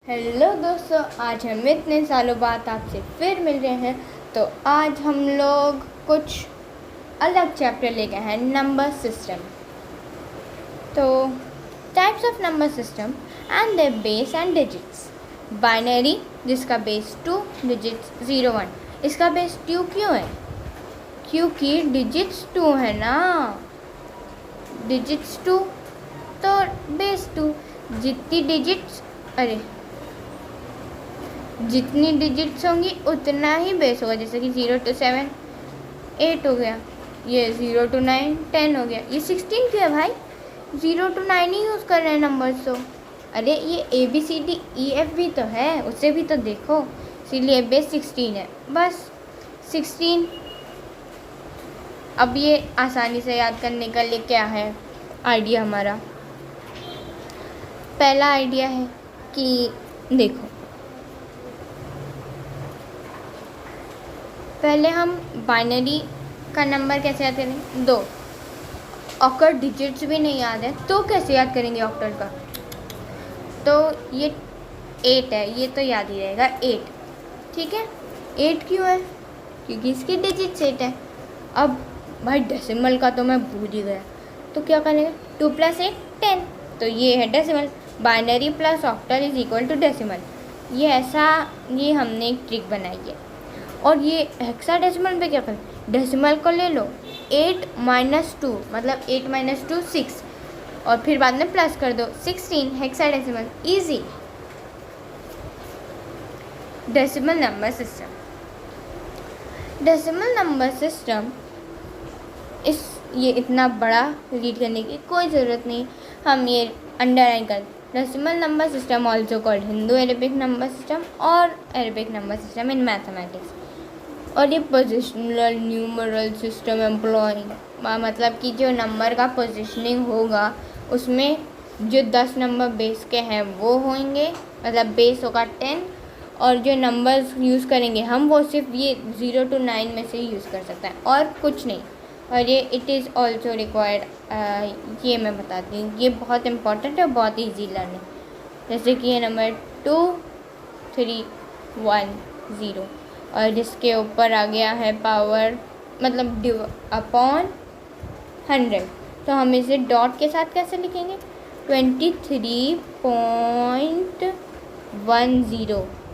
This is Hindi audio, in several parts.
हेलो दोस्तों, आज हम इतने सालों बाद आपसे फिर मिल रहे हैं। तो आज हम लोग कुछ अलग चैप्टर ले गए हैं, नंबर सिस्टम। तो types of number system and there base and digits. Binary जिसका बेस 2, डिजिट्स 0 1। इसका बेस 2 क्यों है? क्योंकि डिजिट्स 2 है ना, डिजिट्स 2 तो बेस 2। जितनी डिजिट्स होंगी उतना ही बेस होगा। जैसे कि 0 to 7 8 हो गया, ये 0 to 9 10 हो गया, ये 16 क्यों है भाई? 0 to 9 ही यूज़ कर रहे हैं नंबर्स तो। अरे ये ABCDEF भी तो है, उसे भी तो देखो, इसीलिए बेस 16 है, बस 16। अब ये आसानी से याद करने का लिए क्या है आइडिया हमारा? पहला आइडिया है कि देखो, पहले हम बाइनरी का नंबर कैसे याद करेंगे? 2। ऑक्टल डिजिट्स भी नहीं याद है तो कैसे याद करेंगे ऑक्टल का? तो ये 8 है, ये तो याद ही रहेगा 8, ठीक है। 8 क्यों है? क्योंकि इसकी डिजिट्स 8 है। अब भाई डेसिमल का तो मैं भूल ही गया, तो क्या करेंगे? 2 + 8 10, तो ये है decimal. Binary plus octal is equal to decimal. ये हमने एक ट्रिक बनाई है। और ये हेक्साडेसिमल पे क्या करें? डेसिमल को ले लो, 8 - 2 मतलब 8 - 2 6, और फिर बाद में प्लस कर दो 16। Hexadecimal easy. Decimal number system. Decimal number system ये इतना बड़ा रीड करने की कोई ज़रूरत नहीं, हम ये अंडरलाइन कर। Decimal number system also called Hindu Arabic number system और Arabic number system in mathematics. और ये पोजिशनल न्यूमरल सिस्टम एम्प्लॉइंग, मतलब कि जो नंबर का पोजिशनिंग होगा उसमें जो 10 नंबर बेस के हैं वो होंगे, मतलब बेस होगा 10, और जो नंबर्स यूज़ करेंगे हम वो सिर्फ ये 0 to 9 में से यूज़ कर सकते हैं और कुछ नहीं। और ये इट इज़ ऑल्सो रिक्वायर्ड, ये मैं बताती हूँ, ये बहुत इंपॉर्टेंट है, बहुत ईजी लर्निंग। जैसे कि ये नंबर 2 3 1 0, और जिसके ऊपर आ गया है पावर, मतलब अपॉन 100, तो हम इसे डॉट के साथ कैसे लिखेंगे? 23.10।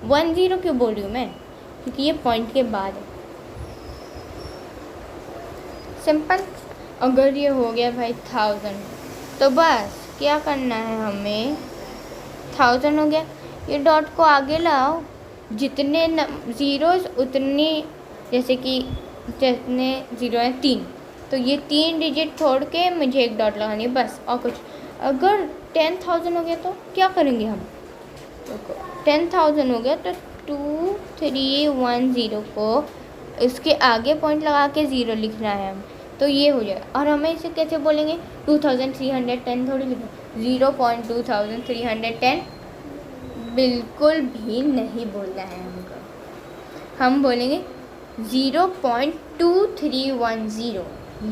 10 क्यों बोल रही हूँ मैं? क्योंकि ये पॉइंट के बाद है। सिंपल। अगर ये हो गया भाई 1000, तो बस क्या करना है हमें? 1000 हो गया, ये डॉट को आगे लाओ, जितने ज़ीरोज़ उतने, जैसे कि जितने ज़ीरो हैं 3, तो ये 3 डिजिट छोड़ के मुझे एक डॉट लगानी है बस, और कुछ। अगर 10,000 हो गया तो क्या करेंगे हम? देखो 10,000 हो गया तो 2310 को इसके आगे पॉइंट लगा के 0 लिखना है हम, तो ये हो जाएगा। और हमें इसे कैसे बोलेंगे? 2310 थोड़ी लिखो, 0.2310 बिल्कुल भी नहीं बोलना है हमको। हम बोलेंगे 0.2310,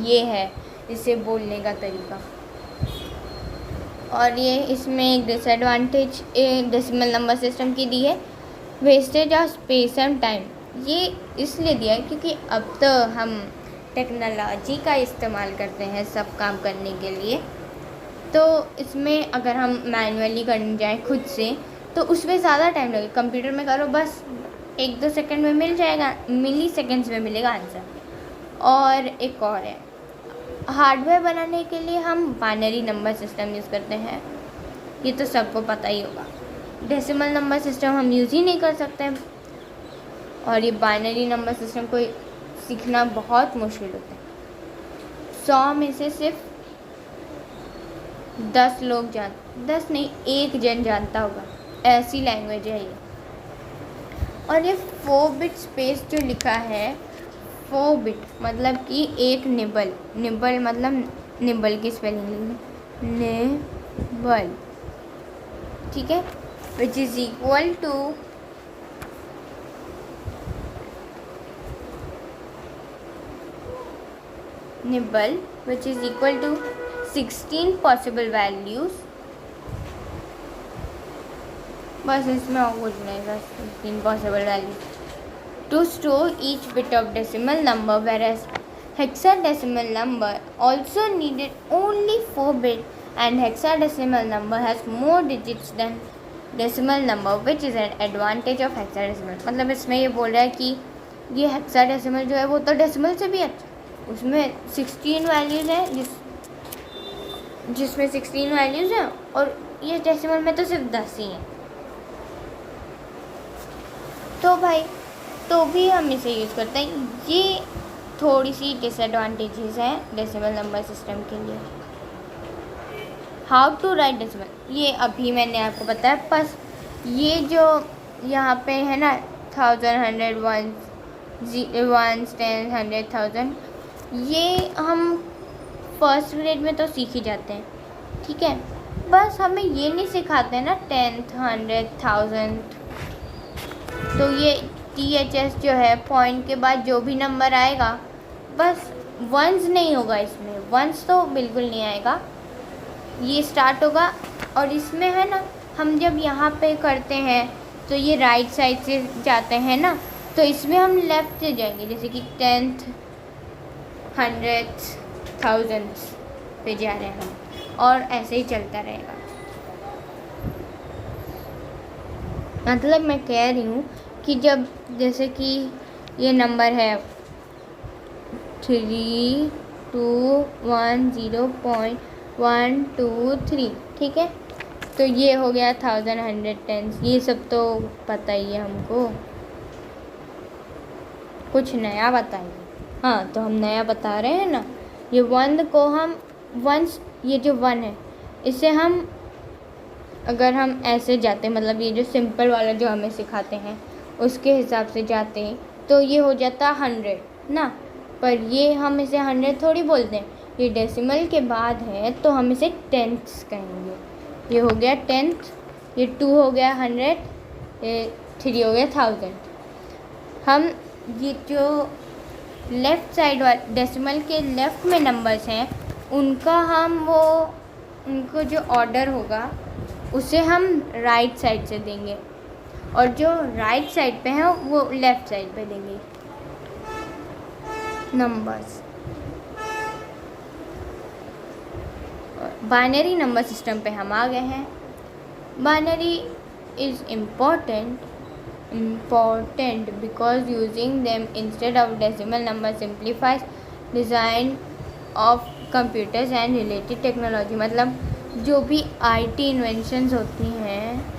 ये है इसे बोलने का तरीका। और ये इसमें एक डिसएडवांटेज डेसिमल नंबर सिस्टम की दी है, wastage of space and time. ये इसलिए दिया है क्योंकि अब तो हम टेक्नोलॉजी का इस्तेमाल करते हैं सब काम करने के लिए, तो इसमें अगर हम मैनुअली करने जाएँ खुद से तो उसमें ज़्यादा टाइम लगेगा। कंप्यूटर में करो बस 1-2 सेकंड में मिल जाएगा, मिली सेकेंड्स में मिलेगा आंसर। और एक और है, हार्डवेयर बनाने के लिए हम बाइनरी नंबर सिस्टम यूज़ करते हैं, ये तो सबको पता ही होगा। डेसिमल नंबर सिस्टम हम यूज़ ही नहीं कर सकते, और ये बाइनरी नंबर सिस्टम को सीखना बहुत मुश्किल होता है। 100 में से सिर्फ 10 लोग 10 नहीं, 1 जन जानता होगा, ऐसी लैंग्वेज है ये। और ये 4 बिट स्पेस जो लिखा है, 4 बिट मतलब कि एक निबल मतलब निबल की स्पेलिंग निबल, ठीक है, which is equal to nibble which is equal to 16 possible values बस इसमें और कुछ नहीं, बस 3 possible values to store each bit of decimal number, whereas hexadecimal number also needed only 4 bits, and hexadecimal number has more digits than decimal number, which is an advantage of hexadecimal. मतलब इसमें ये बोल रहा है कि ये hexadecimal जो है वो तो डेसिमल से भी अच्छा, उसमें 16 वैल्यूज़ हैं जिसमें 16 वैल्यूज़ हैं, और ये डेसिमल में तो सिर्फ 10 ही हैं। तो भाई तो भी हम इसे यूज़ करते हैं। ये थोड़ी सी डिसएडवांटेजेस हैं डेसिमल नंबर सिस्टम के लिए। हाउ टू राइट डेसिमल, ये अभी मैंने आपको बताया। बस ये जो यहाँ पे है ना 1000, 100, 1s, 10, 100, 1000, ये हम फर्स्ट ग्रेड में तो सीख ही जाते हैं, ठीक है। बस हमें ये नहीं सिखाते ना 10th, 100, 1000। तो ये THS जो है पॉइंट के बाद जो भी नंबर आएगा, बस वंस नहीं होगा इसमें, वंस तो बिल्कुल नहीं आएगा। ये स्टार्ट होगा और इसमें है ना, हम जब यहाँ पे करते हैं तो ये राइट साइड से जाते हैं ना, तो इसमें हम लेफ़्ट से जाएंगे, जैसे कि 10th, 100th, 1000th पे जा रहे हैं हम, और ऐसे ही चलता रहेगा। मतलब मैं कह रही हूँ कि जब जैसे कि ये नंबर है 3210123, ठीक है। तो ये हो गया 1000, 100, 10, ये सब तो पता ही है हमको। कुछ नया बताइए। हाँ, तो हम नया बता रहे हैं ना। ये 1 को हम वंस, ये जो 1 है इसे हम, अगर हम ऐसे जाते, मतलब ये जो सिंपल वाला जो हमें सिखाते हैं उसके हिसाब से जाते हैं, तो ये हो जाता 100 ना। पर ये हम इसे 100 थोड़ी बोलते हैं, ये डेसिमल के बाद है तो हम इसे टेंथ्स कहेंगे। ये हो गया 10th, ये 2 हो गया 100, ये 3 हो गया 1000। हम ये जो लेफ़्ट साइड वाले डेसिमल के लेफ़्ट में नंबर्स हैं उनका हम उनको जो ऑर्डर होगा उसे हम राइट साइड से देंगे, और जो राइट साइड पे हैं वो लेफ़्ट साइड पे देंगे नंबर्स। बाइनरी नंबर सिस्टम पे हम आ गए हैं। Binary is important because using them instead of decimal number simplifies design of computers and related technology। मतलब जो भी IT इन्वेंशंस होती हैं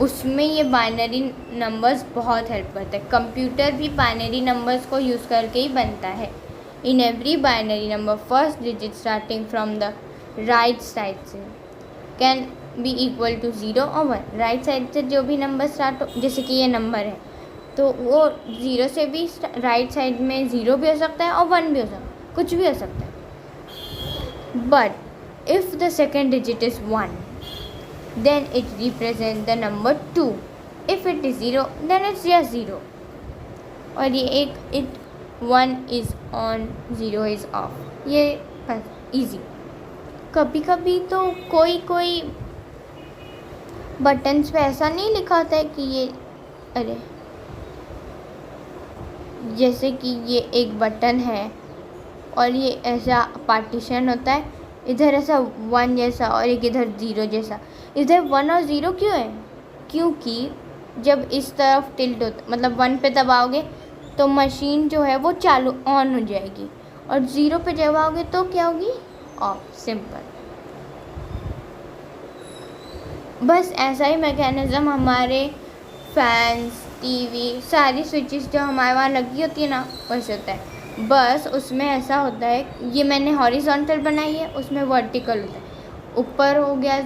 उसमें ये बाइनरी नंबर्स बहुत हेल्प करते हैं। कंप्यूटर भी बाइनरी नंबर्स को यूज़ करके ही बनता है। In every binary number first digit starting from the right side से कैन बी इक्वल टू 0 और 1। राइट साइड से जो भी नंबर स्टार्ट हो, जैसे कि ये नंबर है तो वो 0 से भी राइट साइड में 0 भी हो सकता है और 1 भी हो सकता है, कुछ भी हो सकता है। But if the second digit is 1 then it represents the number 2. If it is 0 then it's just 0। और ये एक 1 is on, 0 is off, ये बस easy। कभी कभी तो कोई बटन्स पे ऐसा नहीं लिखा होता है कि ये, अरे जैसे कि ये एक बटन है और ये ऐसा पार्टीशन होता है, इधर ऐसा 1 जैसा और एक इधर 0 जैसा। इधर 1 और 0 क्यों है? क्योंकि जब इस तरफ टिल्ट होता, मतलब 1 पे दबाओगे तो मशीन जो है वो चालू ऑन हो जाएगी, और 0 पे दबाओगे तो क्या होगी? ऑफ। सिंपल। बस ऐसा ही मैकेनिज़्म हमारे फैंस, टीवी, सारी स्विचेस जो हमारे वहाँ लगी होती है ना, वैसे होता है। बस उसमें ऐसा होता है, ये मैंने हॉरिजॉन्टल बनाई है, उसमें वर्टिकल होता है। ऊपर हो गया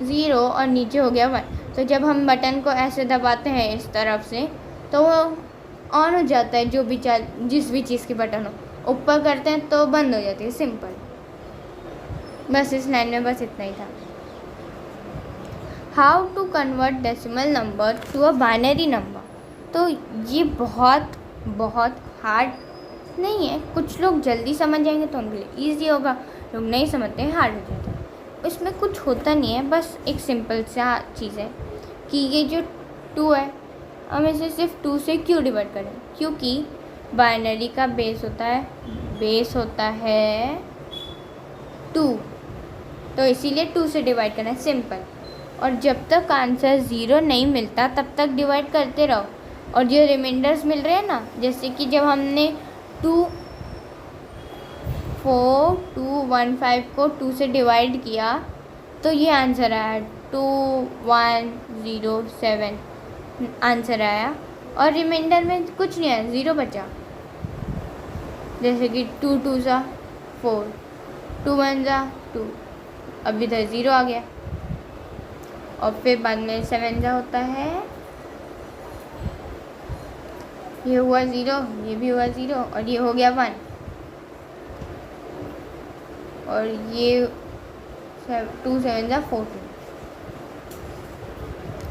0 और नीचे हो गया 1। तो जब हम बटन को ऐसे दबाते हैं इस तरफ से तो वो ऑन हो जाता है, जो भी जिस भी चीज़ की बटन हो। ऊपर करते हैं तो बंद हो जाती है। सिंपल। बस इस लाइन में बस इतना ही था। How to convert decimal number to a binary number. तो ये बहुत हार्ड नहीं है। कुछ लोग जल्दी समझ जाएंगे तो उनके लिए ईजी होगा, लोग नहीं समझते हैं हार्ड हो जाता है। इसमें कुछ होता नहीं है, बस एक सिंपल सा चीज़ है कि ये जो 2 है हम इसे सिर्फ 2 से क्यों डिवाइड करें, क्योंकि बाइनरी का बेस होता है 2, तो इसीलिए 2 से डिवाइड करना है, सिंपल। और जब तक आंसर 0 नहीं मिलता तब तक डिवाइड करते रहो, और जो रिमाइंडर्स मिल रहे हैं ना, जैसे कि जब हमने 2 4 2 1 5 को 2 से डिवाइड किया तो ये आंसर आया 2 1 0 7 आंसर आया, और रिमाइंडर में कुछ नहीं आया, 0 बचा। जैसे कि 2 2 सा 4, 2 1 सा 2, अब इधर 0 आ गया, और फिर बाद में 7 सा होता है, ये हुआ 0, ये भी हुआ 0, और ये हो गया 1, और ये 2 7 सा 14,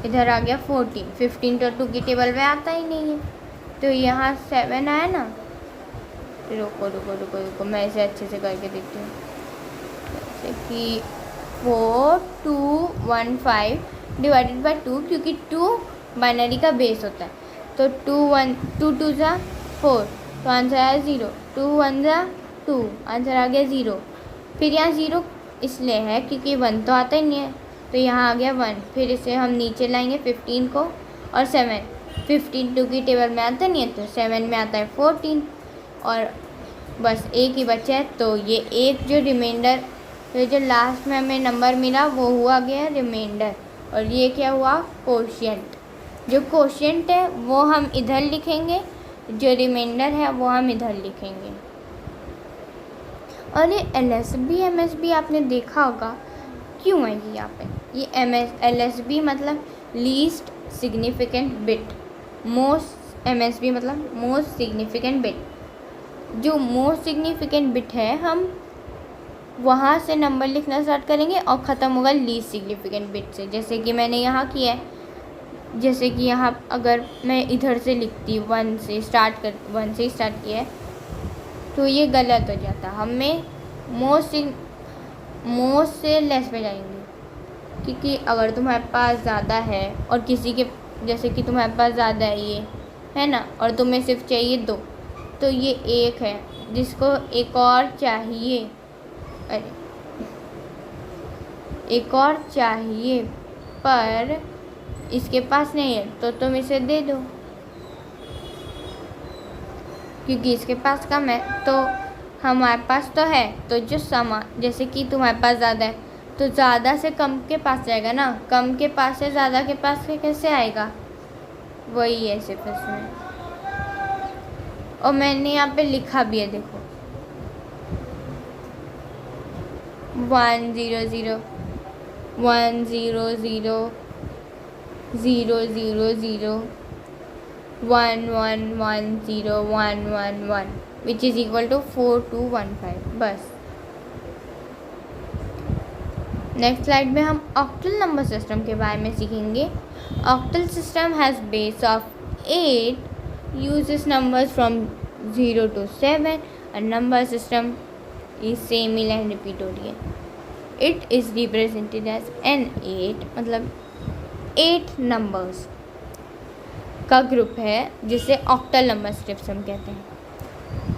इधर आ गया 14। 15 तो 2 की टेबल में आता ही नहीं है, तो यहाँ 7 आया ना। रुको मैं इसे अच्छे से करके देखती हूँ। जैसे कि 4 2 1 5 डिवाइडेड बाय 2, क्योंकि 2 बाइनरी का बेस होता है, तो 2 2 सा 4, तो आंसर आया 0, 2 1 सा 2, आंसर आ गया 0। फिर यहाँ 0 इसलिए है क्योंकि 1 तो आता ही नहीं है, तो यहाँ आ गया 1। फिर इसे हम नीचे लाएंगे 15 को, और 7, 15 2 की टेबल में आता नहीं है, तो 7 में आता है 14, और बस एक ही बचा है। तो ये एक जो रिमाइंडर, ये जो लास्ट में हमें नंबर मिला वो हुआ गया रिमाइंडर, और ये क्या हुआ, कोशिएंट। जो कोशिएंट है वो हम इधर लिखेंगे, जो रिमाइंडर है वो हम इधर लिखेंगे। और ये LSB MSB आपने देखा होगा क्यों है ये यहाँ पे, ये LSB मतलब least significant bit, most MSB मतलब मोस्ट सिग्निफिकेंट बिट। जो मोस्ट सिग्निफिकेंट बिट है हम वहाँ से नंबर लिखना स्टार्ट करेंगे और ख़त्म होगा लीस्ट सिग्निफिकेंट बिट से, जैसे कि मैंने यहाँ किया है। जैसे कि यहाँ अगर मैं इधर से लिखती 1 से स्टार्ट किया है तो ये गलत हो जाता, हमें मोस्ट से लेस पे जाएंगे, क्योंकि अगर तुम्हारे पास ज़्यादा है और किसी के, जैसे कि तुम्हारे पास ज़्यादा है ये है ना, और तुम्हें सिर्फ चाहिए 2, तो ये 1 है जिसको एक और चाहिए, अरे एक और चाहिए पर इसके पास नहीं है, तो तुम इसे दे दो, क्योंकि इसके पास कम है तो हमारे पास तो है। तो जो सामान, जैसे कि तुम्हारे पास ज़्यादा है तो ज़्यादा से कम के पास जाएगा ना, कम के पास से ज़्यादा के पास कैसे आएगा, वही है सिर्फ इसमें। और मैंने यहाँ पे लिखा भी है, देखो 1 0 0 1 0 0 0 0 0 1 1 1 0 1 1 1 विच इज़ इक्वल टू 4 2 1 5। बस नेक्स्ट स्लाइड में हम ऑक्टल नंबर सिस्टम के बारे में सीखेंगे। Octal system has base of 8, uses numbers from 0 to 7, and number system is same line repeat हो रही है। It is represented as N8, मतलब 8 नंबर्स का ग्रुप है जिसे ऑक्टल नंबर सिस्टम कहते हैं।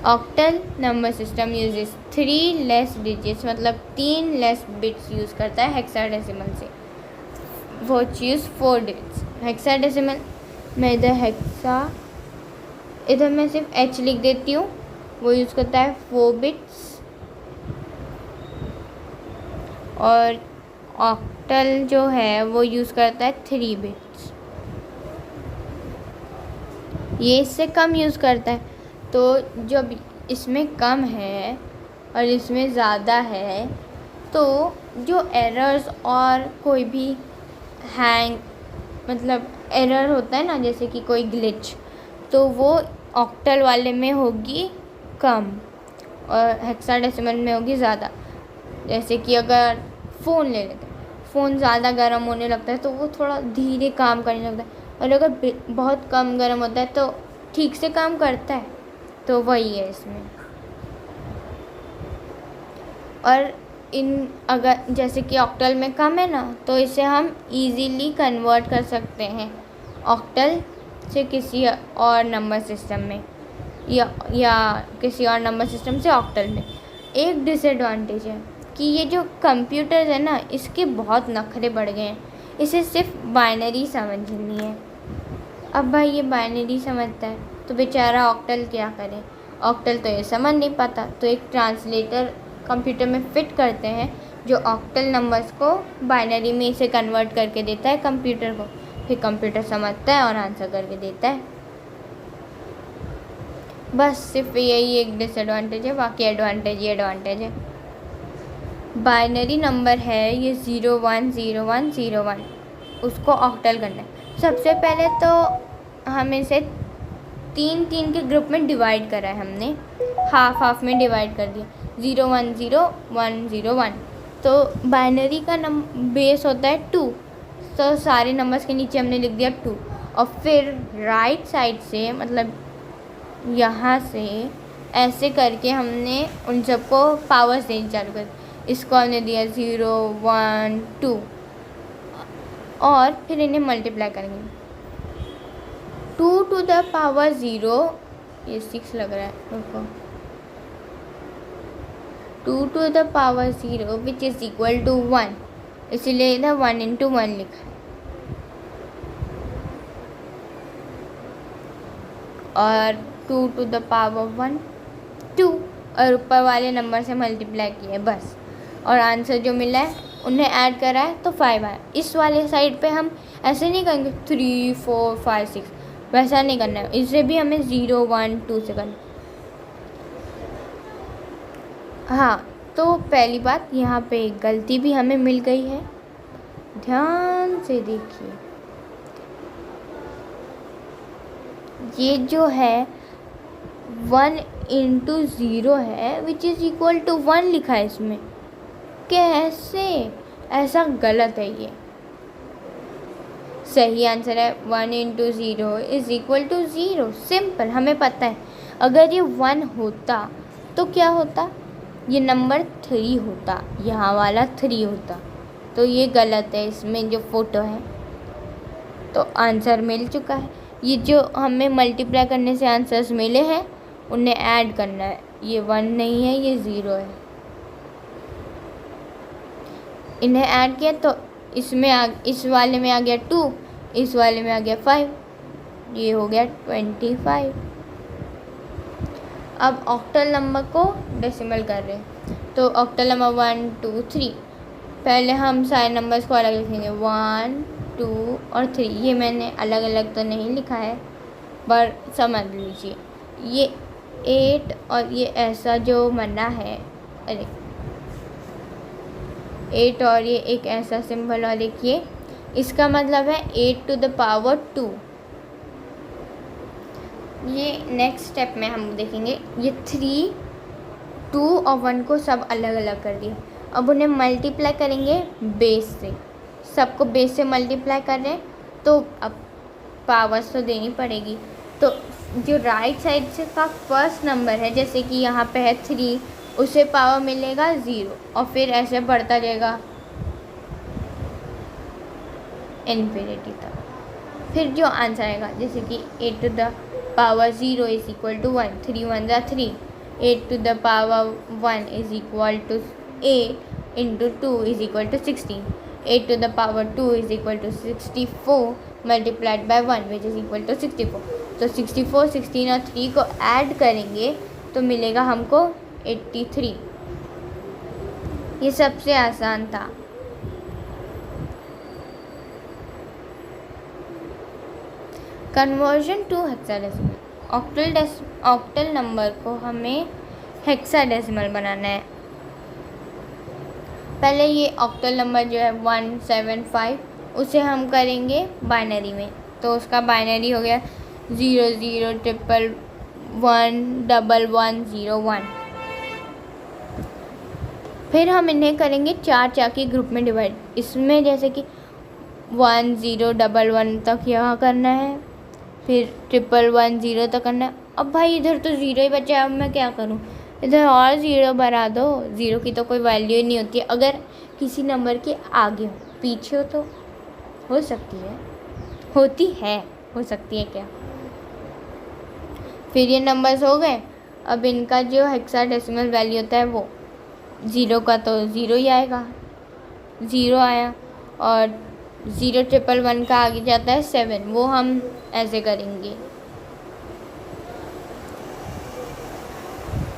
Octal number system uses 3 less digits, मतलब 3 लेस बिट्स यूज़ करता है हेक्साडेसिमल से, वो यूज़ 4 डिजिट्स। हेक्साडेसिमल में इधर मैं सिर्फ H लिख देती हूँ, वो यूज़ करता है 4 बिट्स, और ऑक्टल जो है वो यूज़ करता है 3 बिट्स। ये इससे कम यूज़ करता है, तो जब इसमें कम है और इसमें ज़्यादा है तो जो एरर्स और कोई भी हैंग, मतलब एरर होता है ना, जैसे कि कोई ग्लिच, तो वो ऑक्टल वाले में होगी कम और हेक्साडेसिमल में होगी ज़्यादा। जैसे कि अगर फ़ोन ले लेते हैं, फ़ोन ज़्यादा गर्म होने लगता है तो वो थोड़ा धीरे काम करने लगता है, और अगर बहुत कम गर्म होता है तो ठीक से काम करता है, तो वही है इसमें। और इन अगर जैसे कि ऑक्टल में कम है ना, तो इसे हम इजीली कन्वर्ट कर सकते हैं ऑक्टल से किसी और नंबर सिस्टम में, या किसी और नंबर सिस्टम से ऑक्टल में। एक डिसएडवांटेज है कि ये जो कंप्यूटर्स है ना, इसके बहुत नखरे बढ़ गए हैं। इसे सिर्फ बाइनरी समझनी है। अब भाई ये बाइनरी समझता है तो बेचारा ऑक्टल क्या करे। ऑक्टल तो ये समझ नहीं पाता, तो एक ट्रांसलेटर कंप्यूटर में फिट करते हैं जो ऑक्टल नंबर्स को बाइनरी में इसे कन्वर्ट करके देता है कंप्यूटर को। फिर कंप्यूटर समझता है और आंसर करके देता है। बस सिर्फ यही एक डिसएडवांटेज है, बाकी एडवांटेज ही एडवांटेज है। बाइनरी नंबर है ये 0 1 0 1 0 1, उसको ऑक्टल करना है। सबसे पहले तो हम इसे 3 के ग्रुप में डिवाइड करा है हमने, हाफ में डिवाइड कर दिया। 0 1 0 1 0 1। तो बाइनरी का बेस होता है 2, तो सारे नंबर्स के नीचे हमने लिख दिया 2। और फिर राइट साइड से, मतलब यहाँ से ऐसे करके हमने उन सबको पावर्स देनी चालू कर। इसको हमने दिया 0 1 2, और फिर इन्हें मल्टीप्लाई करेंगे। 2 to the power 0, ये 6 लग रहा है रुको। 2 to the power 0 which is equal to 1, इसलिए इधर 1 into 1 लिखा है। और 2 to the power 1 2, और ऊपर वाले नंबर से मल्टीप्लाई किया बस, और आंसर जो मिला है उन्हें ऐड करा है तो 5 आया। इस वाले साइड पे हम ऐसे नहीं करेंगे 3 4 5 6, वैसा नहीं करना है। इसे भी हमें 0 1 2 से करना। हाँ, तो पहली बात यहाँ पे एक गलती भी हमें मिल गई है, ध्यान से देखिए। ये जो है 1 into 0 है विच इज़ इक्वल टू 1 लिखा है इसमें। कैसे? ऐसा गलत है ये। सही आंसर है 1 into 0 is equal to 0। Simple, हमें पता है। अगर ये 1 होता तो क्या होता, ये नंबर 3 होता, यहाँ वाला 3 होता। तो ये गलत है इसमें जो फ़ोटो है। तो आंसर मिल चुका है। ये जो हमें मल्टीप्लाई करने से आंसर्स मिले हैं उन्हें ऐड करना है। ये 1 नहीं है, ये 0 है। इन्हें ऐड किया तो इसमें इस वाले में आ गया 2, इस वाले में आ गया 5, ये हो गया 25। अब ऑक्टल नंबर को डेसिमल कर रहे हैं, तो ऑक्टल नंबर 1 2 3। पहले हम सारे नंबर्स को अलग लिखेंगे, 1 2 और 3। ये मैंने अलग अलग तो नहीं लिखा है, पर समझ लीजिए। ये 8 और ये ऐसा जो बना है, अरे 8 और ये एक ऐसा सिंबल, और देखिए इसका मतलब है 8 to the power 2। ये नेक्स्ट स्टेप में हम देखेंगे। ये 3 2 और 1 को सब अलग अलग कर दिया। अब उन्हें मल्टीप्लाई करेंगे बेस से, सबको बेस से मल्टीप्लाई कर रहे हैं तो अब पावर्स तो देनी पड़ेगी। तो जो राइट साइड से का फर्स्ट नंबर है, जैसे कि यहाँ पे है 3, उसे पावर मिलेगा 0, और फिर ऐसे बढ़ता जाएगा इन्फिनिटी तक। फिर जो आंसर आएगा, जैसे कि 8 to the power 0 is equal to 1, 3 1 ज़ा 3, 8 to the power 1 is equal to 8 into 2 is equal to 16, 8 to the power 2 is equal to 64 multiplied by 1 which is equal to 64। तो 64 16 और 3 को ऐड करेंगे तो मिलेगा हमको 83। ये सबसे आसान था। Conversion to hexadecimal. Octal number को हमें हेक्साडेसिमल बनाना है। पहले ये ऑक्टल नंबर जो है 175, उसे हम करेंगे बाइनरी में। तो उसका बाइनरी हो गया 0 0 1 1 1 1 0 1। फिर हम इन्हें करेंगे 4 के ग्रुप में डिवाइड। इसमें जैसे कि 1 0 1 1 तक यहाँ करना है, फिर 1 1 1 0 तक करना है। अब भाई इधर तो 0 ही बचा है, अब मैं क्या करूँ? इधर और ज़ीरो बढ़ा दो, ज़ीरो की तो कोई वैल्यू ही नहीं होती है अगर किसी नंबर के आगे हो, पीछे हो तो हो सकती है, होती है, हो सकती है क्या। फिर ये नंबर्स हो गए। अब इनका जो हेक्साडेसिमल वैल्यू होता है वो ज़ीरो का तो ज़ीरो ही आएगा, ज़ीरो आया। और 011 का आगे जाता है 7, वो हम ऐसे करेंगे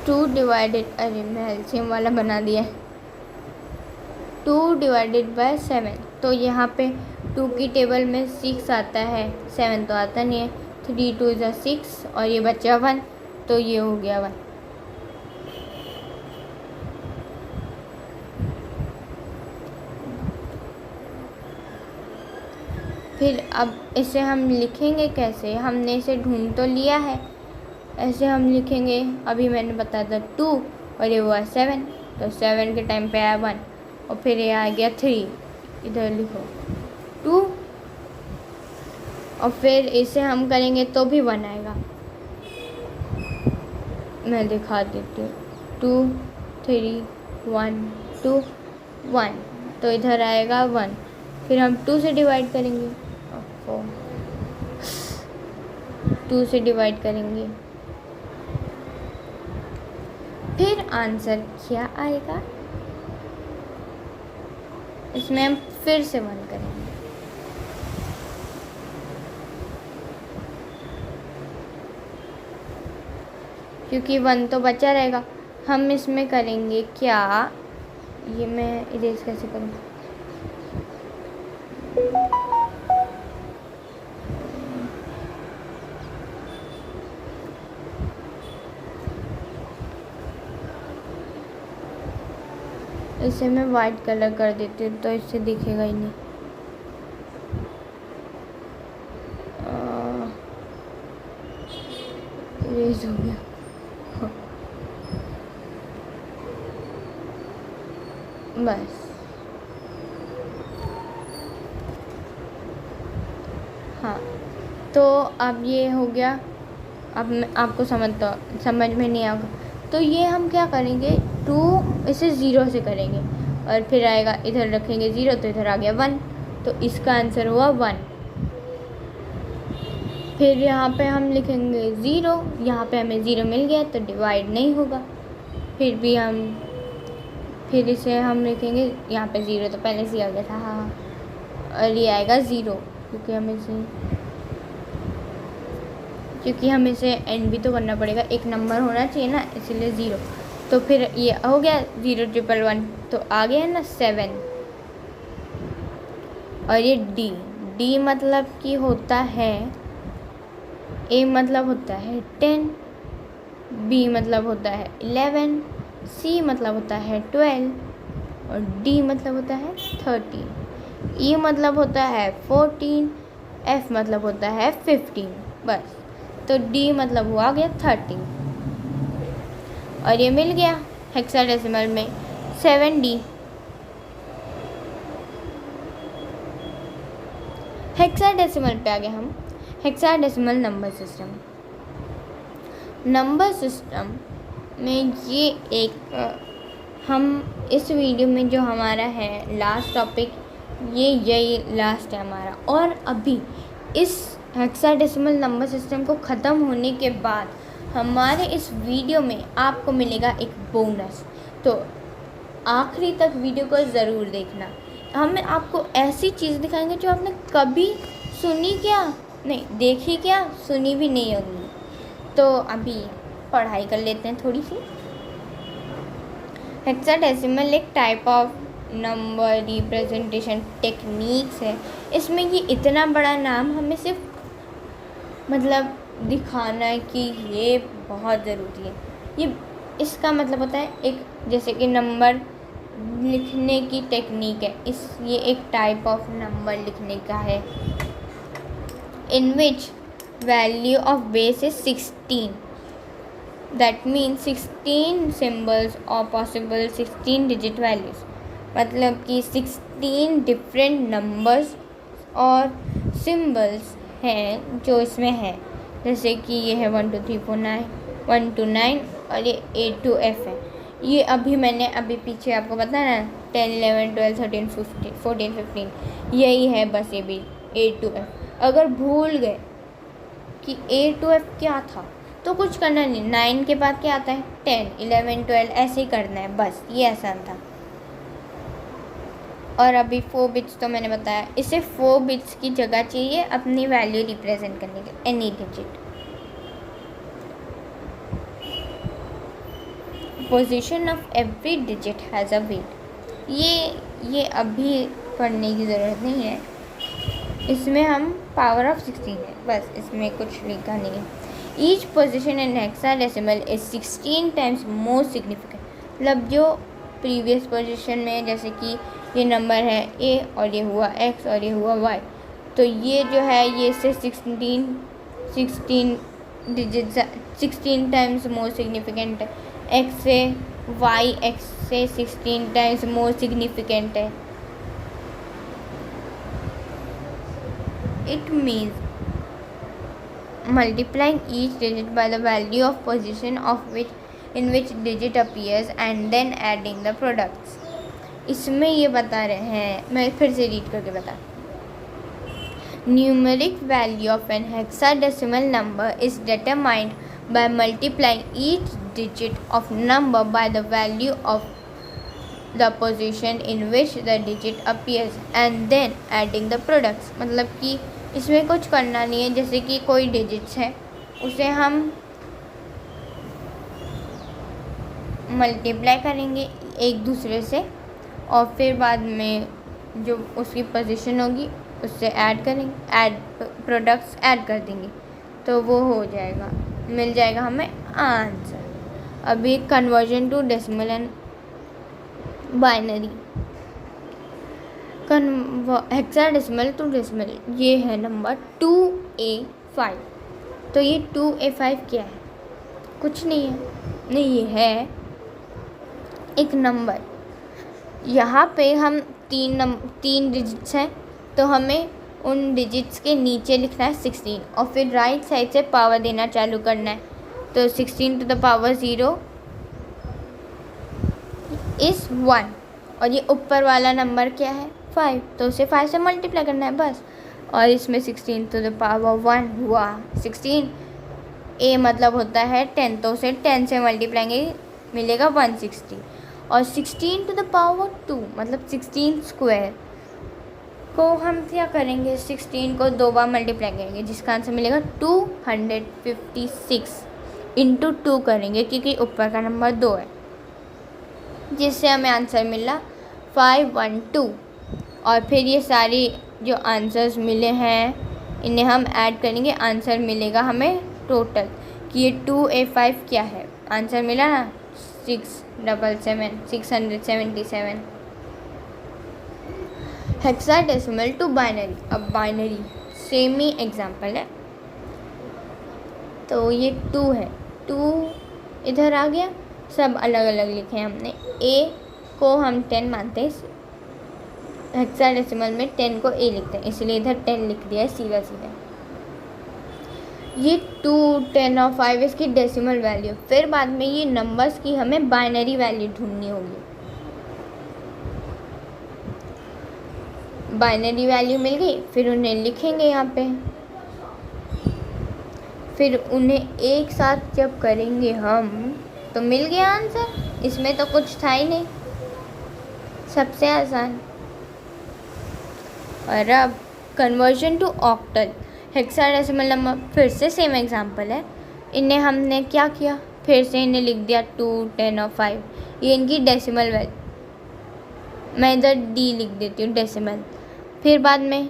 2 डिवाइडेड, अरे मैं एलसीएम वाला बना दिया है, 2 डिवाइडेड बाय 7। तो यहाँ पे 2 की टेबल में 6 आता है, 7 तो आता नहीं है। 3 2 ज़ा 6 और ये बचा 1, तो ये हो गया 1। फिर अब इसे हम लिखेंगे कैसे, हमने इसे ढूंढ तो लिया है, ऐसे हम लिखेंगे। अभी मैंने बताया था 2 और ये हुआ 7, तो 7 के टाइम पे आया 1 और फिर ये आ गया 3, इधर लिखो 2 और फिर इसे हम करेंगे तो भी 1 आएगा। मैं दिखा देती हूँ, 2 3 1 2 1, तो इधर आएगा 1। फिर हम 2 से डिवाइड करेंगे, 2 से डिवाइड करेंगे, फिर आंसर क्या आएगा, इसमें हम फिर से 1 करेंगे। क्योंकि 1 तो बचा रहेगा, हम इसमें करेंगे क्या, ये मैं इरेज कैसे करूँ, इसे मैं वाइट कलर कर देती हूँ तो इससे दिखेगा ही नहीं। इरेज हो गया। बस हाँ, तो अब ये हो गया। अब आपको समझ में नहीं आएगा तो ये हम क्या करेंगे, 2 इसे 0 से करेंगे और फिर आएगा, इधर रखेंगे 0 तो इधर आ गया 1, तो इसका आंसर हुआ 1। फिर यहाँ पे हम लिखेंगे 0, यहाँ पे हमें 0 मिल गया तो डिवाइड नहीं होगा। फिर इसे हम लिखेंगे, यहाँ पे 0 तो पहले से आ गया था, हाँ, और ये आएगा 0 क्योंकि हमें इसे एंड भी तो करना पड़ेगा, एक नंबर होना चाहिए ना, इसलिए 0। तो फिर ये हो गया 0 1 तो आ गया ना 7। और ये डी मतलब कि होता है, ए मतलब होता है 10, बी मतलब होता है 11, सी मतलब होता है 12 और डी मतलब होता है 13, ई मतलब होता है 14, एफ मतलब होता है 15। बस, तो डी मतलब हुआ गया 13 और ये मिल गया हेक्साडेसिमल में 7D। हेक्साडेसिमल पे आ गए हम, हेक्साडेसिमल नंबर सिस्टम में ये एक हम इस वीडियो में जो हमारा है लास्ट टॉपिक, यही लास्ट है हमारा। और अभी इस हेक्साडेसिमल नंबर सिस्टम को ख़त्म होने के बाद हमारे इस वीडियो में आपको मिलेगा एक बोनस, तो आखिरी तक वीडियो को ज़रूर देखना। हम आपको ऐसी चीज़ दिखाएंगे जो आपने कभी सुनी क्या नहीं, देखी क्या, सुनी भी नहीं होगी। तो अभी पढ़ाई कर लेते हैं थोड़ी सी। हेक्साडेसिमल एक type of number representation techniques है। इसमें ये इतना बड़ा नाम हमें सिर्फ मतलब दिखाना है कि ये बहुत ज़रूरी है। ये इसका मतलब होता है एक, जैसे कि नंबर लिखने की टेक्निक है, ये एक टाइप ऑफ नंबर लिखने का है in which value of base is 16। That means 16 symbols और पॉसिबल 16 डिजिट वैल्यूज़, मतलब कि 16 डिफरेंट नंबर्स और सिम्बल्स हैं जो इसमें है। जैसे कि ये है 1 2 3 4 9, 1 to 9 और ये A2F है। ये अभी पीछे आपको पता है ना 10, 11, 12, 13, 14, 15 यही है बस ये भी A2F। अगर भूल गए कि A2F क्या था तो कुछ करना नहीं, 9 के बाद क्या आता है 10, 11, 12 ऐसे ही करना है, बस ये आसान था। और अभी 4 बिट्स तो मैंने बताया, इसे 4 बिट्स की जगह चाहिए अपनी वैल्यू रिप्रेजेंट करने के, any digit. Position of every digit has a weight. ये अभी पढ़ने की ज़रूरत नहीं है, इसमें हम पावर ऑफ 16 है बस, इसमें कुछ लिखा नहीं है। Each position in hexadecimal is 16 times more significant. मतलब जो प्रीवियस पोजीशन में जैसे कि ये नंबर है A और ये हुआ X और ये हुआ Y, तो ये जो है ये से 16 डिजिट्स 16 टाइम्स मोर सिग्निफिकेंट है। X से Y X से 16 टाइम्स मोर सिग्निफिकेंट है। It means multiplying each digit by the value of position in which digit appears and then adding the products. इसमें ये बता रहे हैं, मैं फिर से रीड करके बता। Numeric value of an hexadecimal number is determined by multiplying each digit of number by the value of the position in which the digit appears and then adding the products। मतलब कि इसमें कुछ करना नहीं है, जैसे कि कोई डिजिट्स है उसे हम मल्टीप्लाई करेंगे एक दूसरे से और फिर बाद में जो उसकी पोजीशन होगी उससे ऐड करेंगे, प्रोडक्ट्स ऐड कर देंगे तो वो हो जाएगा, मिल जाएगा हमें आंसर। अभी conversion to decimal and binary. Hexadecimal to decimal, ये है नंबर 2A5। तो ये 2A5 क्या है? कुछ नहीं है, नहीं ये है एक नंबर। यहाँ पे हम तीन डिजिट्स हैं तो हमें उन डिजिट्स के नीचे लिखना है 16 और फिर राइट साइड से पावर देना चालू करना है। तो 16 to the power 0 इज़ 1 और ये ऊपर वाला नंबर क्या है 5, तो उसे 5 से मल्टीप्लाई करना है बस। और इसमें 16 to the power 1 हुआ 16, A मतलब होता है 10, तो उसे 10 से मल्टीप्लाई मिलेगा 160 और 16 to the power 2 मतलब 16 स्क्वायर को हम क्या करेंगे, 16 को 2 बार मल्टीप्लाई करेंगे जिसका आंसर मिलेगा 256 इंटू 2 करेंगे क्योंकि ऊपर का नंबर 2 है, जिससे हमें आंसर मिला 512। और फिर ये सारी जो आंसर्स मिले हैं इन्हें हम ऐड करेंगे, आंसर मिलेगा हमें टोटल कि ये 2A5 क्या है। आंसर मिला ना 677। Hexadecimal to binary. अब बाइनरी सेम ही एग्जांपल है, तो ये 2 है, 2 इधर आ गया, सब अलग अलग लिखे हैं हमने। A को हम 10 मानते हैं, हेक्साडेसिमल में 10 को A लिखते हैं इसलिए इधर 10 लिख दिया है सीधा सीधा। ये 2, 10 और 5 इसकी डेसिमल वैल्यू। फिर बाद में ये नंबर्स की हमें बाइनरी वैल्यू ढूंढनी होगी। बाइनरी वैल्यू मिल गई, फिर उन्हें लिखेंगे यहाँ पे, फिर उन्हें एक साथ जब करेंगे हम तो मिल गया आंसर। इसमें तो कुछ था ही नहीं, सबसे आसान। और अब conversion to octal. Hexadecimal number फिर से सेम एग्जांपल है, इन्हें हमने क्या किया, फिर से इन्हें लिख दिया 2, 10 और 5, ये इनकी डेसिमल वैल्यू, मैं इधर D लिख देती हूँ डेसिमल। फिर बाद में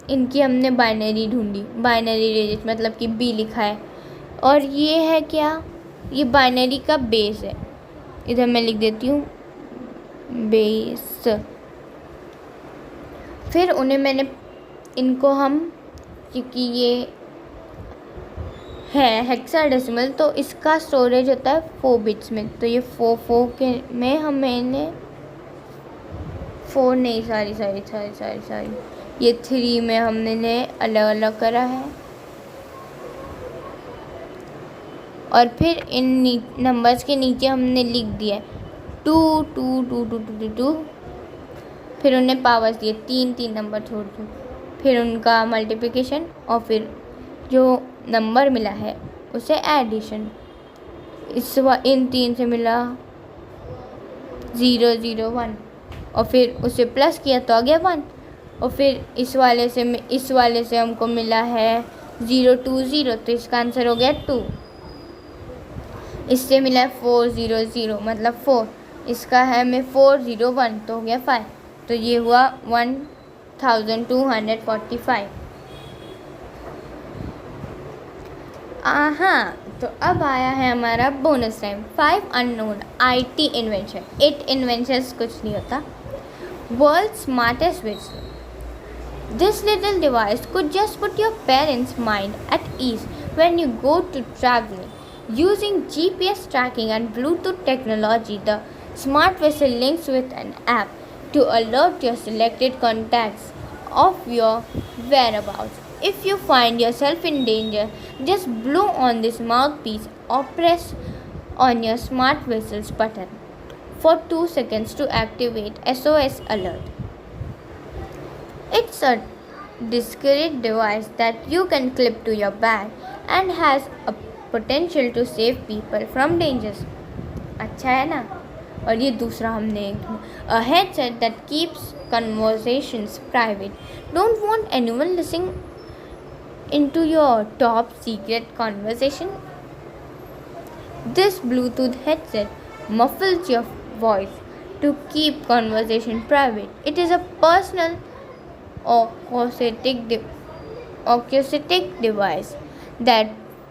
इनकी हमने बाइनरी ढूंढी, बाइनरी डिजिट मतलब कि B लिखा है, और ये है क्या, ये बाइनरी का बेस है, इधर मैं लिख देती हूँ बेस। फिर उन्हें मैंने इनको हम, क्योंकि ये है हेक्साडेसिमल तो इसका स्टोरेज होता है 4 बिट्स में, तो ये 4 के में हमने 4 नहीं सॉरी ये 3 में हमने अलग अलग करा है। और फिर इन नंबर्स के नीचे हमने लिख दिया 2 2 2 2 2 2 2, फिर उन्हें पावर्स दिए, 3 नंबर छोड़ दो, फिर उनका मल्टीप्लिकेशन और फिर जो नंबर मिला है उसे एडिशन। इन 3 से मिला 0 0 1 और फिर उसे प्लस किया तो आ गया 1, और फिर इस वाले से हमको मिला है 0 2 0, तो इसका आंसर हो गया 2। इससे मिला है 4 0 0 मतलब 4, इसका है हमें 4 0 1 तो हो गया 5, तो ये हुआ 1245। हाँ, तो अब आया है हमारा bonus time. 5 unknown IT invention. 8 inventions कुछ नहीं होता। World smartest which. This little device could just put your parents' mind at ease when you go to traveling. Using GPS tracking and Bluetooth technology, the smart vessel links with an app to alert your selected contacts of your whereabouts. If you find yourself in danger, just blow on this mouthpiece or press on your smart vessel's button for 2 seconds to activate SOS alert. It's a discreet device that you can clip to your bag and has a potential to save people from dangers. अच्छा है ना। और ये दूसरा हमने a headset that keeps conversations private. Don't want anyone listening into your top secret conversation? This Bluetooth headset muffles your voice to keep conversation private. It is a personal acoustic device that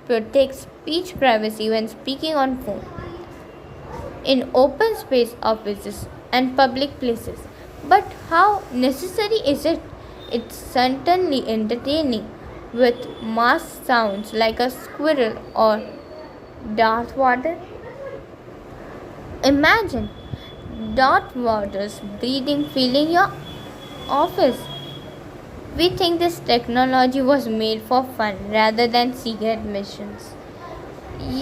protects speech privacy when speaking on phone, in open space offices and public places. But how necessary is it? It's certainly entertaining with masked sounds like a squirrel or Darth Vader. Imagine Darth Vader's breathing filling your office. We think this technology was made for fun rather than secret missions.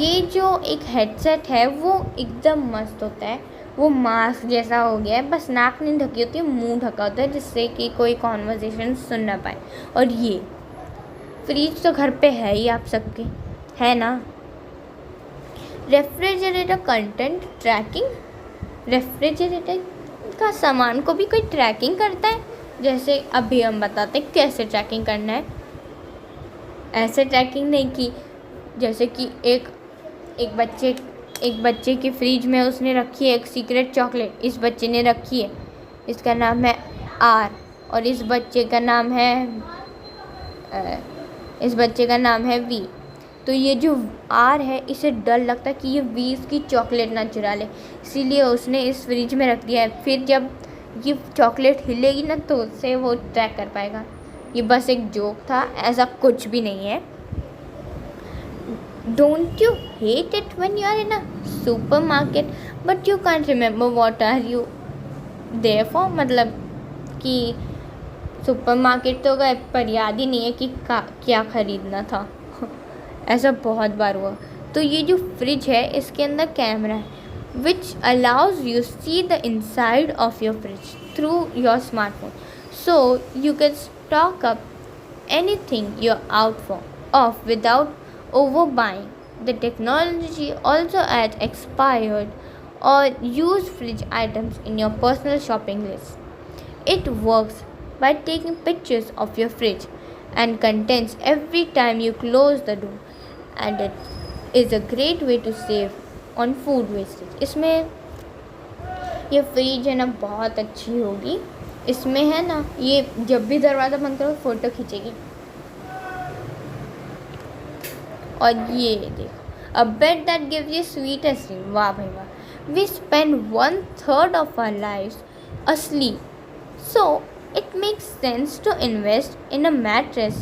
ये जो एक हेडसेट है वो एकदम मस्त होता है। वो मास्क जैसा हो गया है, बस नाक नहीं ढकी होती है, मुंह ढका होता है जिससे कि कोई कॉन्वर्सेशन सुन ना पाए। और ये फ्रिज तो घर पे है ही आप सबके, है ना। Refrigerator content trekking. रेफ्रिजरेटर का सामान को भी कोई ट्रैकिंग करता है। जैसे अभी हम बताते हैं कैसे ट्रैकिंग करना है। ऐसे ट्रैकिंग नहीं की जैसे कि एक बच्चे की फ्रिज में उसने रखी है एक सीक्रेट चॉकलेट, इस बच्चे ने रखी है, इसका नाम है आर, और इस बच्चे का नाम है वी। तो ये जो आर है इसे डर लगता है कि ये वी इसकी चॉकलेट ना चुरा ले, इसीलिए उसने इस फ्रिज में रख दिया है। फिर जब ये चॉकलेट हिलेगी ना तो उससे वो ट्रैक कर पाएगा। ये बस एक जोक था, ऐसा कुछ भी नहीं है। Don't you hate it when you are in a supermarket but you can't remember what are you there for? मतलब कि सुपरमार्केट तो गए पर याद ही नहीं है कि क्या ख़रीदना था। ऐसा बहुत बार हुआ। तो ये जो फ्रिज है इसके अंदर कैमरा है which allows you see the inside of your fridge through your smartphone, so you can stock up anything you're out of without overbuying. The technology also adds expired or used fridge items in your personal shopping list. It works by taking pictures of your fridge and contents every time you close the door, and it is a great way to save on food wastage. इसमें ये फ्रिज है ना बहुत अच्छी होगी। इसमें है ना ये जब भी दरवाज़ा बंद करो फ़ोटो खींचेगी। और ये देखो a bed that gives you sweet sleep. वाह भाई वाह। We spend 1/3 of our lives asleep, so it makes sense to invest in a mattress.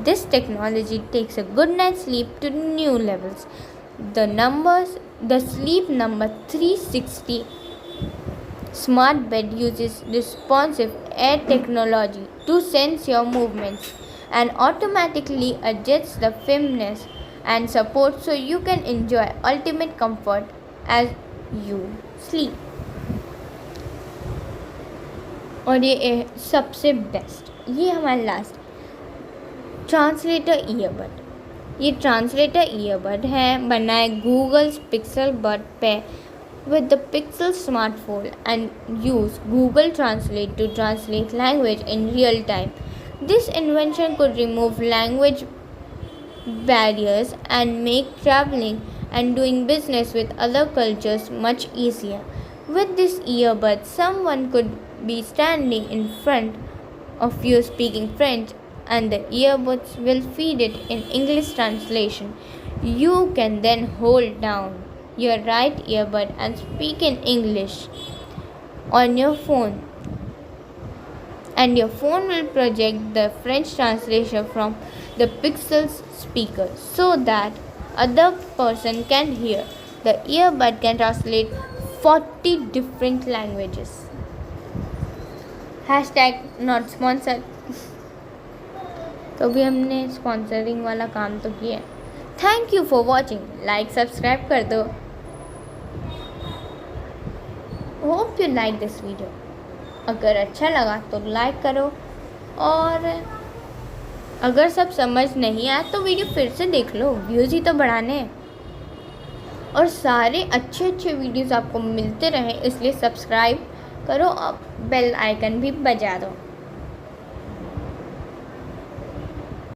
This technology takes a good night's sleep to new levels. The Sleep Number 360 smart bed uses responsive air technology to sense your movements and automatically adjusts the firmness and support so you can enjoy ultimate comfort as you sleep. और ये सबसे बेस्ट, ये हमारा लास्ट ट्रांसलेटर ईयरबड। ये ट्रांसलेटर ईयरबड है, बना है गूगल्स पिक्सल बड पे with the Pixel smartphone and use Google Translate to translate language in real time. This invention could remove language barriers and make traveling and doing business with other cultures much easier. With this earbud, someone could be standing in front of you speaking French, and the earbuds will feed it in English translation. You can then hold down your right earbud and speak in English on your phone, and your phone will project the French translation from the Pixel's speaker so that other person can hear. The earbud can translate 40 different languages. Hashtag not sponsored. तो भी हमने स्पॉन्सरिंग वाला काम तो किया। Thank you for watching, like subscribe कर दो। Hope you like this video. अगर अच्छा लगा तो लाइक करो, और अगर सब समझ नहीं आया तो वीडियो फिर से देख लो, व्यूज़ ही तो बढ़ाने हैं। और सारे अच्छे अच्छे वीडियोस आपको मिलते रहें इसलिए सब्सक्राइब करो और बेल आइकन भी बजा दो।